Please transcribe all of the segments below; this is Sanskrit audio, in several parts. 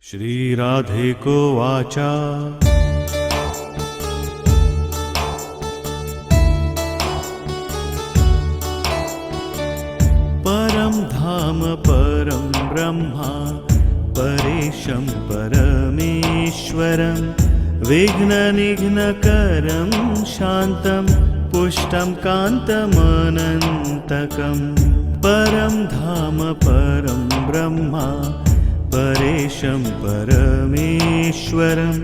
श्रीराधे को वाचा परम धाम परम ब्रह्मा परेशं परमेश्वरं विघ्ननिघ्नकरं शान्तं पुष्टं कान्तमनन्तकं परम धाम परम ब्रह्मा परेशं परमेश्वरं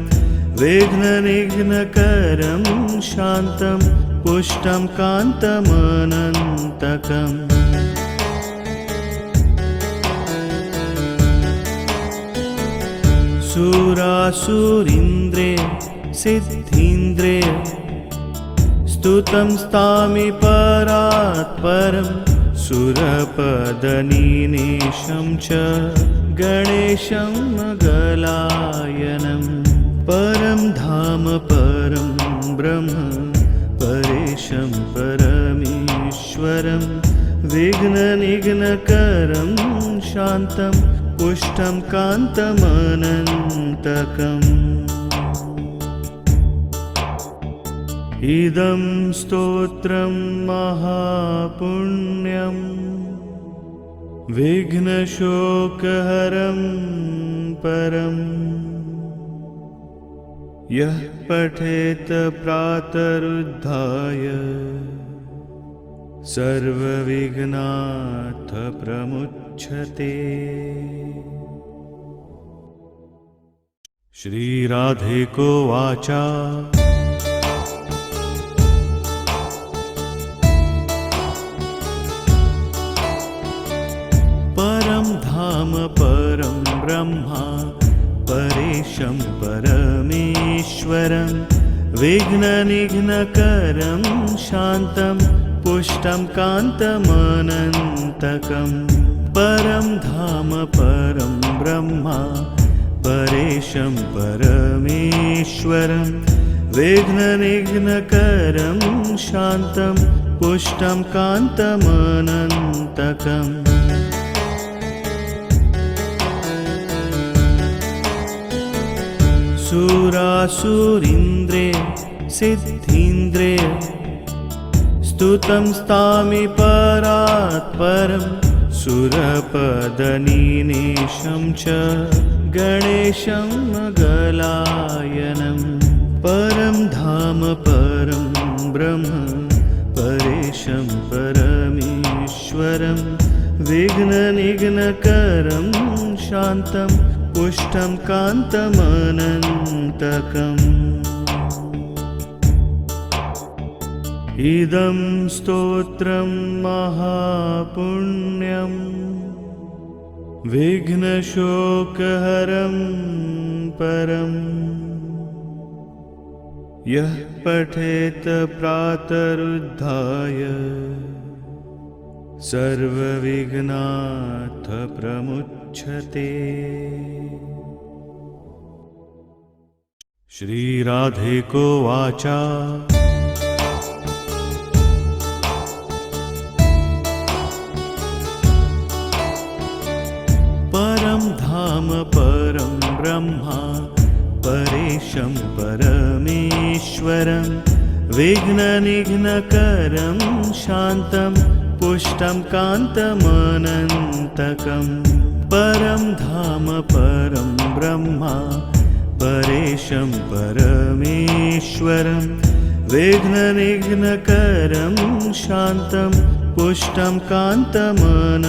विघ्ननिघ्नकरं शान्तं पुष्टं कान्तमनन्तकम् सुरासुरीन्द्रे सिद्धीन्द्रे स्तुतं स्तामि परात्परं सुरपदनीनेशं च गणेशं मङ्गलायनं परं धाम परं ब्रह्म परेशं परमेश्वरं विघ्ननिघ्नकरं शान्तं पुष्टं कान्तमनन्तकम् इदं स्तोत्रं महापुण्यं विघ्नशोकहरं परम् यः पठेत प्रातरुद्धाय सर्वविघ्नात् प्रमुच्यते। श्रीराधे को वाचा परम धाम परम ब्रह्मा परेशं परमेश्वरं विघ्ननिघ्नकरं शान्तं पुष्टं कान्तमनन्तकं परं धाम परं ब्रह्मा परेशं परमेश्वरं विघ्ननिघ्नकरं शान्तं पुष्टं कान्तमनन्तकम् सुरासुरीन्द्रे सिद्धीन्द्रे स्तुतं स्तामि परात्परं सुरपदनीनेशं च गणेशं मङ्गलायनं परं धाम परं ब्रह्म परेशं परमेश्वरं विघ्ननिघ्नकरं शान्तं पुष्टं कान्तमनन्तकम् इदं स्तोत्रं महापुण्यं विघ्नशोकहरं परम् यः पठेत प्रातरुद्धाय सर्वविघ्नात् प्रमुच्यते। श्रीराधे को वाचा परम धाम परम ब्रह्मा परेशं परमेश्वरं विघ्ननिघ्नकरं शान्तं पुष्टं कान्तमनन्तकं परं धाम परं ब्रह्मा परेशं परमेश्वरं विघ्ननिघ्नकरं शान्तं पुष्टं कान्तमनन्तकम्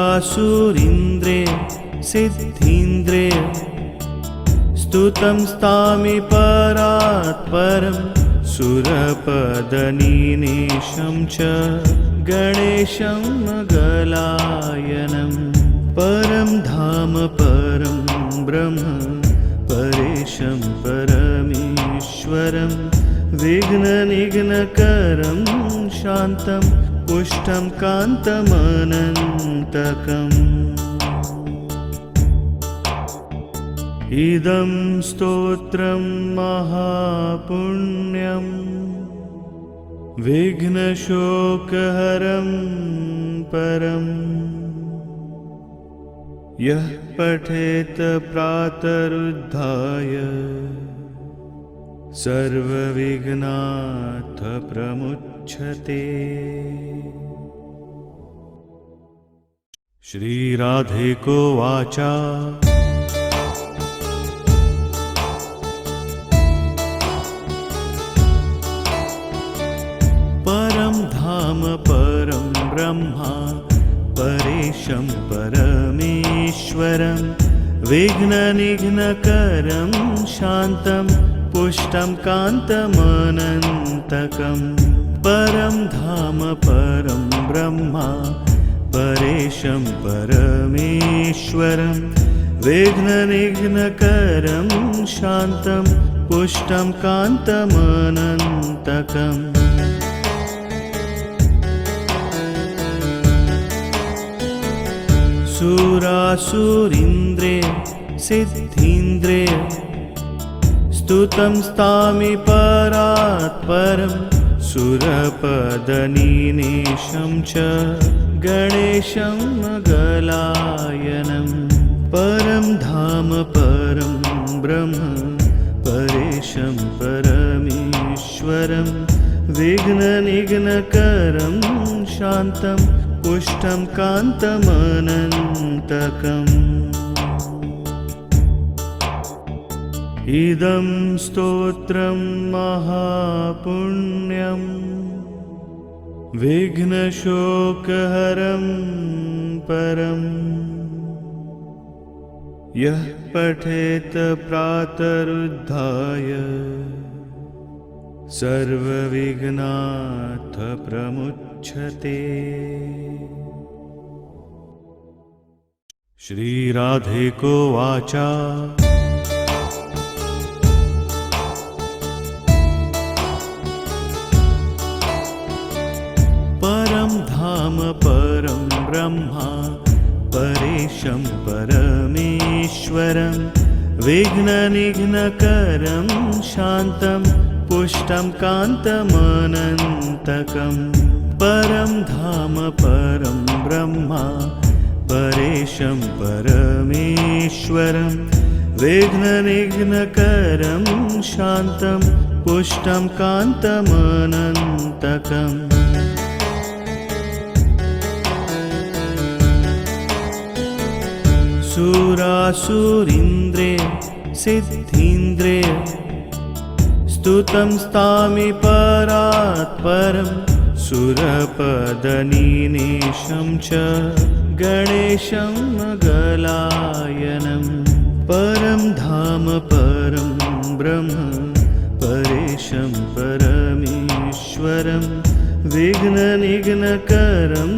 सुरासुरीन्द्रे सिद्धीन्द्रे स्तुतं स्तामि परात्परं सुरपदनीनेशं च गणेशं मङ्गलायनं परं धाम परं ब्रह्म परेशं परमेश्वरं विघ्ननिघ्नकरं शान्तं पुष्टं कान्तमनन्तकम् इदं स्तोत्रं महापुण्यं विघ्नशोकहरं परम् यः पठेत प्रातरुद्धाय सर्वविघ्नात् प्रमुच्यते। श्रीराधे को वाचा परं धाम परं ब्रह्मा परेशं परमेश्वरं विघ्ननिघ्नकरं शान्तं पुष्टं कान्तमनन्तकं परं धाम परं ब्रह्मा परेशं परमेश्वरं विघ्ननिघ्नकरं शान्तं पुष्टं कान्तमनन्तकम् सुरासुरीन्द्रे सिद्धीन्द्रे स्तुतं स्तामि परात्परं सुरपदनीनेशं च गणेशं मगलायनं परं धाम परं ब्रह्म परेशं परमेश्वरं विघ्ननिघ्नकरं शान्तं पुष्टं कान्तमनन्तकम् इदं स्तोत्रं महापुण्यं विघ्नशोकहरं परम् यः पठेत प्रातरुद्धाय सर्वविघ्नात् प्रमुच्यते। श्रीराधे को वाचा परं धाम परं ब्रह्मा परेशं परमेश्वरं विघ्ननिघ्नकरं शान्तं पुष्टं कान्तमनन्तकं परं धाम परं ब्रह्मा परेशं परमेश्वरं विघ्ननिघ्नकरं शान्तं पुष्टं कान्तमनन्तकम् सुरासुरीन्द्रे सिद्धीन्द्रे स्तुतं स्तामि परात्परं सुरपदनीनेशं च गणेशं मगलायनं परं धाम परं ब्रह्म परेशं परमेश्वरं विघ्ननिघ्नकरं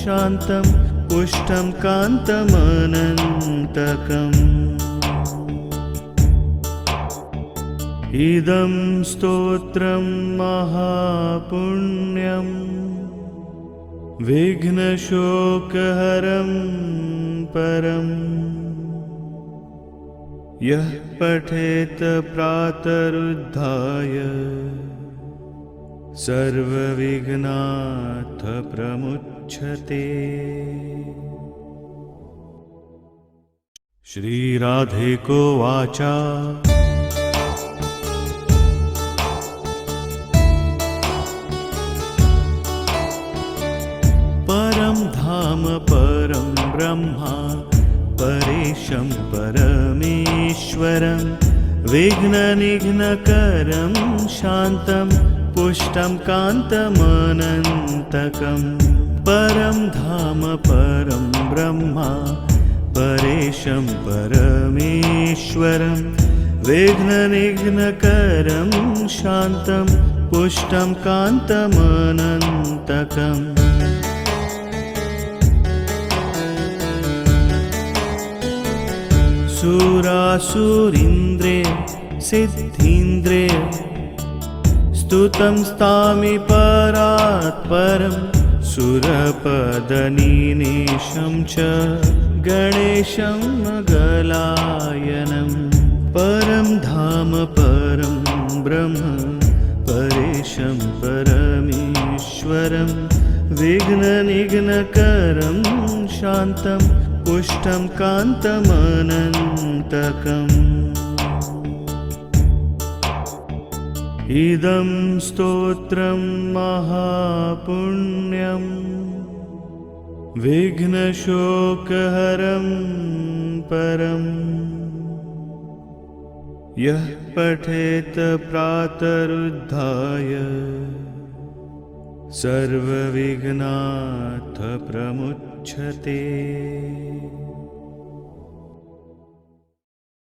शान्तं पुष्टं कान्तमनन्तकम् इदं स्तोत्रं महापुण्यं विघ्नशोकहरं परम् यः पठेत प्रातरुद्धाय सर्वविघ्नात् प्रमुच्यते। श्रीराधे को वाचा परं धाम परं ब्रह्मा परेशं परमेश्वरं विघ्ननिघ्नकरं शान्तं पुष्टं कान्तमनन्तकं परं धाम परं ब्रह्मा परेशं परमेश्वरं विघ्ननिघ्नकरं शान्तं पुष्टं कान्तमनन्तकम् सुरासुरीन्द्रे सिद्धीन्द्रे स्तुतं स्तामि परात्परं सुरपदनीनेशं च गणेशं मगलायनं परं धाम परं ब्रह्म परेशं गणेशं परमेश्वरं विघ्ननिघ्नकरं शान्तं पुष्टं कान्तमनन्तकम् इदं स्तोत्रं महापुण्यं विघ्नशोकहरं परम् यः पठेत प्रातरुद्धाय सर्वविघ्नात् प्रमुच्यते।